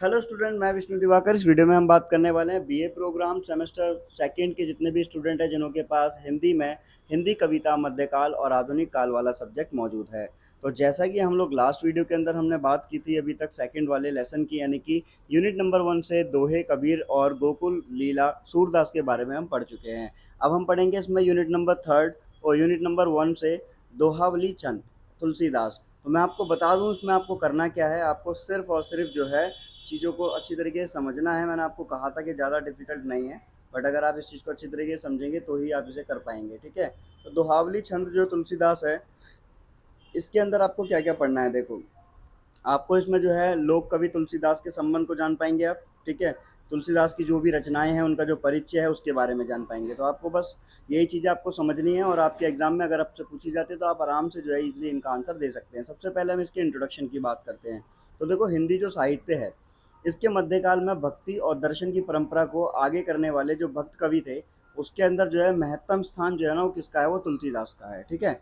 Hello student, मैं विष्णु दिवाकर। इस video में हम बात करने वाले हैं बीए प्रोग्राम सेमेस्टर सेकंड के जितने भी स्टूडेंट हैं जिनके पास हिंदी में हिंदी कविता, मध्यकाल और आधुनिक काल वाला सब्जेक्ट मौजूद है। तो जैसा कि हम लोग लास्ट वीडियो के अंदर हमने बात की थी अभी तक सेकंड वाले लेसन की, यानी कि यूनिट नंबर 1 से दोहे, कबीर और गोकुल लीला सूरदास के बारे में हम पढ़ चुके हैं। अब हम पढ़ेंगे इसमें यूनिट नंबर थर्ड और यूनिट नंबर 1 से दोहावली चंद तुलसीदास। तो मैं आपको बता दूं इसमें आपको करना क्या है। आपको सिर्फ और सिर्फ जो है चीज़ों को अच्छी तरीके से समझना है। मैंने आपको कहा था कि ज़्यादा डिफिकल्ट नहीं है, बट अगर आप इस चीज़ को अच्छी तरीके से समझेंगे तो ही आप इसे कर पाएंगे। ठीक है। तो दोहावली छंद जो तुलसीदास है, इसके अंदर आपको क्या क्या पढ़ना है। देखो, आपको इसमें जो है लोक कवि तुलसीदास के संबंध को जान पाएंगे आप। ठीक है। तुलसीदास की जो भी रचनाएं हैं उनका जो परिचय है उसके बारे में जान पाएंगे। तो आपको बस यही चीज़ें आपको समझनी है, और आपके एग्जाम में अगर आपसे पूछी जाती है तो आप आराम से जो है इजीली इनका आंसर दे सकते हैं। सबसे पहले हम इसके इंट्रोडक्शन की बात करते हैं। तो देखो, हिंदी जो साहित्य है, इसके मध्यकाल में भक्ति और दर्शन की परंपरा को आगे करने वाले जो भक्त कवि थे, उसके अंदर जो है महत्तम स्थान जो है ना वो किसका है, वो तुलसीदास का है। ठीक है।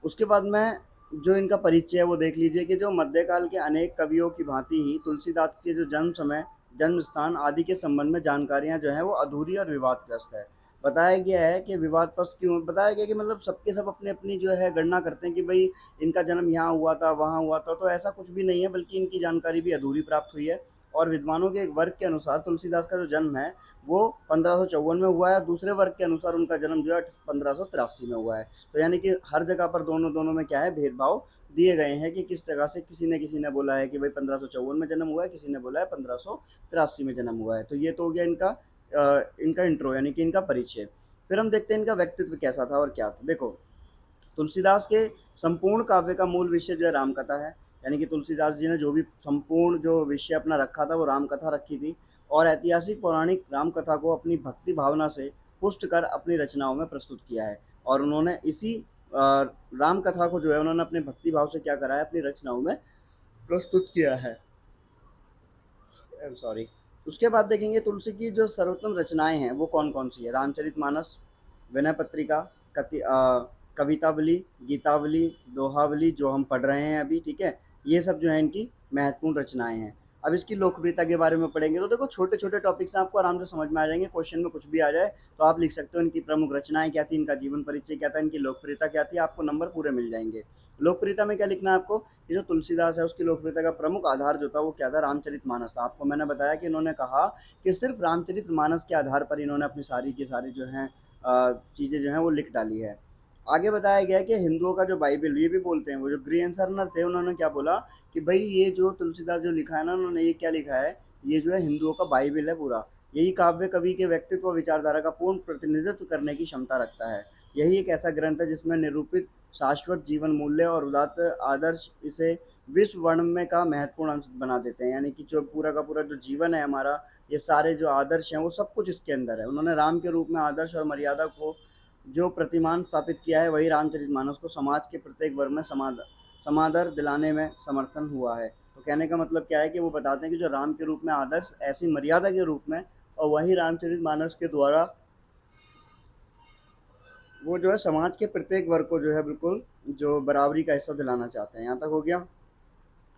उसके बाद में जो इनका परिचय है वो देख लीजिए कि जो मध्यकाल के अनेक कवियों की भांति ही तुलसीदास के जो जन्म समय, जन्म स्थान आदि के संबंध में जानकारियां जो है वो अधूरी और विवादग्रस्त है। बताया गया है कि विवादग्रस्त क्यों बताया गया कि मतलब सबके सब अपनी अपनी जो है गणना करते हैं कि भाई इनका जन्म यहाँ हुआ था, वहाँ हुआ था। तो ऐसा कुछ भी नहीं है, बल्कि इनकी जानकारी भी अधूरी प्राप्त हुई है। और विद्वानों के एक वर्ग के अनुसार तुलसीदास का जो जन्म है वो 1554 में हुआ है। दूसरे वर्ग के अनुसार उनका जन्म जो है 1583 में हुआ है। तो यानी कि हर जगह पर दोनों दोनों में क्या है, भेदभाव दिए गए हैं कि किस जगह से किसी ने बोला है कि भाई 1554 में जन्म हुआ है, किसी ने बोला है 1583 में जन्म हुआ है। तो ये तो हो गया इनका इंट्रो, यानी कि इनका परिचय। फिर हम देखते हैं इनका व्यक्तित्व कैसा था और क्या था। देखो, तुलसीदास के संपूर्ण काव्य का मूल विषय जो है रामकथा है। यानी कि तुलसीदास जी ने जो भी संपूर्ण जो विषय अपना रखा था वो रामकथा रखी थी, और ऐतिहासिक पौराणिक रामकथा को अपनी भक्ति भावना से पुष्ट कर अपनी रचनाओं में प्रस्तुत किया है। और उन्होंने इसी रामकथा को जो है उन्होंने अपने भक्ति भाव से क्या करा है, अपनी रचनाओं में प्रस्तुत किया है। सॉरी। उसके बाद देखेंगे तुलसी की जो सर्वोत्तम रचनाएं हैं वो कौन कौन सी है। रामचरितमानस, विनय पत्रिका, कवितावली, गीतावली, दोहावली जो हम पढ़ रहे हैं अभी। ठीक है। ये सब जो है इनकी महत्वपूर्ण रचनाएं हैं। अब इसकी लोकप्रियता के बारे में पढ़ेंगे तो देखो, छोटे छोटे टॉपिक्स आपको आराम से समझ में आ जाएंगे। क्वेश्चन में कुछ भी आ जाए तो आप लिख सकते हो इनकी प्रमुख रचनाएं क्या थी, इनका जीवन परिचय क्या था, इनकी लोकप्रियता क्या थी, आपको नंबर पूरे मिल जाएंगे। लोकप्रियता में क्या लिखना है आपको, कि जो तुलसीदास है उसकी लोकप्रियता का प्रमुख आधार जो था वो क्या था, रामचरितमानस था। आपको मैंने बताया कि इन्होंने कहा कि सिर्फ रामचरितमानस के आधार पर इन्होंने अपनी सारी की सारी जो है चीज़ें जो हैं वो लिख डाली है। आगे बताया गया है कि हिंदुओं का जो बाइबल, ये भी बोलते हैं, वो जो ग्री एंसरनर थे उन्होंने क्या बोला कि भाई ये जो तुलसीदास जो लिखा है ना, उन्होंने ये क्या लिखा है, ये जो है हिंदुओं का बाइबल है पूरा। यही काव्य कवि के व्यक्तित्व और विचारधारा का पूर्ण प्रतिनिधित्व करने की क्षमता रखता है। यही एक ऐसा ग्रंथ है जिसमें निरूपित शाश्वत जीवन मूल्य और उदात्त आदर्श इसे विश्व वर्णन का महत्वपूर्ण अंश बना देते हैं। यानी कि जो पूरा का पूरा जो जीवन है हमारा, ये सारे जो आदर्श हैं वो सब कुछ इसके अंदर है। उन्होंने राम के रूप में आदर्श और मर्यादा को जो प्रतिमान स्थापित किया है, वही रामचरितमानस को समाज के प्रत्येक वर्ग में समादर दिलाने में समर्थन हुआ है। तो कहने का मतलब क्या है कि वो बताते हैं कि जो राम के रूप में आदर्श, ऐसी मर्यादा के रूप में, और वही रामचरितमानस के द्वारा वो जो है समाज के प्रत्येक वर्ग को जो है बिल्कुल जो बराबरी का हिस्सा दिलाना चाहते हैं। यहाँ तक हो गया।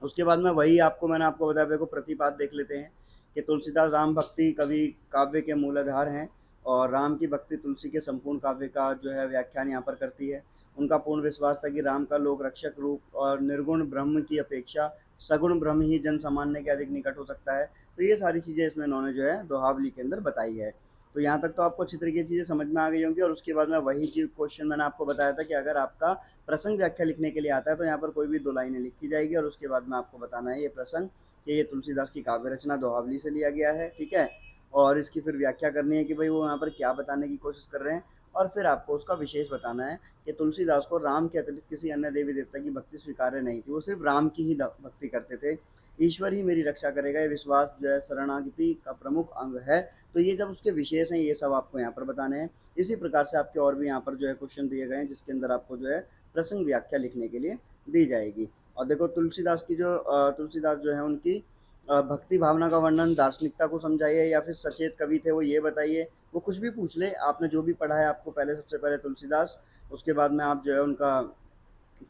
उसके बाद में वही आपको मैंने आपको बताया, देखो प्रतिपाद देख लेते हैं कि तुलसीदास राम भक्ति कवि काव्य के मूलाधार हैं, और राम की भक्ति तुलसी के संपूर्ण काव्य का जो है व्याख्यान यहाँ पर करती है। उनका पूर्ण विश्वास था कि राम का लोक रक्षक रूप और निर्गुण ब्रह्म की अपेक्षा सगुण ब्रह्म ही जन सामान्य के अधिक निकट हो सकता है। तो ये सारी चीज़ें इसमें इन्होंने जो है दोहावली के अंदर बताई है। तो यहाँ तक तो आपको अच्छी तरीके से चीज़ें समझ में आ गई होंगी। और उसके बाद में वही चीज क्वेश्चन मैंने आपको बताया था कि अगर आपका प्रसंग व्याख्या लिखने के लिए आता है तो यहाँ पर कोई भी दो लाइनें लिखी जाएगी, और उसके बाद में आपको बताना है ये प्रसंग कि ये तुलसीदास की काव्य रचना दोहावली से लिया गया है। ठीक है। और इसकी फिर व्याख्या करनी है कि भाई वो यहाँ पर क्या बताने की कोशिश कर रहे हैं। और फिर आपको उसका विशेष बताना है कि तुलसीदास को राम के अतिरिक्त किसी अन्य देवी देवता की भक्ति स्वीकार्य नहीं थी, वो सिर्फ राम की ही भक्ति करते थे। ईश्वर ही मेरी रक्षा करेगा, ये विश्वास जो है शरणागति का प्रमुख अंग है। तो ये जब उसके विशेष हैं, ये सब आपको यहाँ पर बताने हैं। इसी प्रकार से आपके और भी यहाँ पर जो है क्वेश्चन दिए गए हैं जिसके अंदर आपको जो है प्रसंग व्याख्या लिखने के लिए दी जाएगी। और देखो, तुलसीदास जो है उनकी भक्ति भावना का वर्णन, दार्शनिकता को समझाइए, या फिर सचेत कवि थे वो ये बताइए। वो कुछ भी पूछ ले, आपने जो भी पढ़ा है आपको पहले, सबसे पहले तुलसीदास, उसके बाद में आप जो है उनका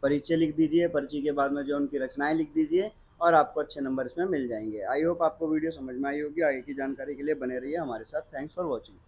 परिचय लिख दीजिए, परिचय के बाद में जो उनकी रचनाएं लिख दीजिए, और आपको अच्छे नंबर इसमें मिल जाएंगे। आई होप आपको वीडियो समझ में आई होगी। आगे की जानकारी के लिए बने रहिए हमारे साथ। Thanks for watching.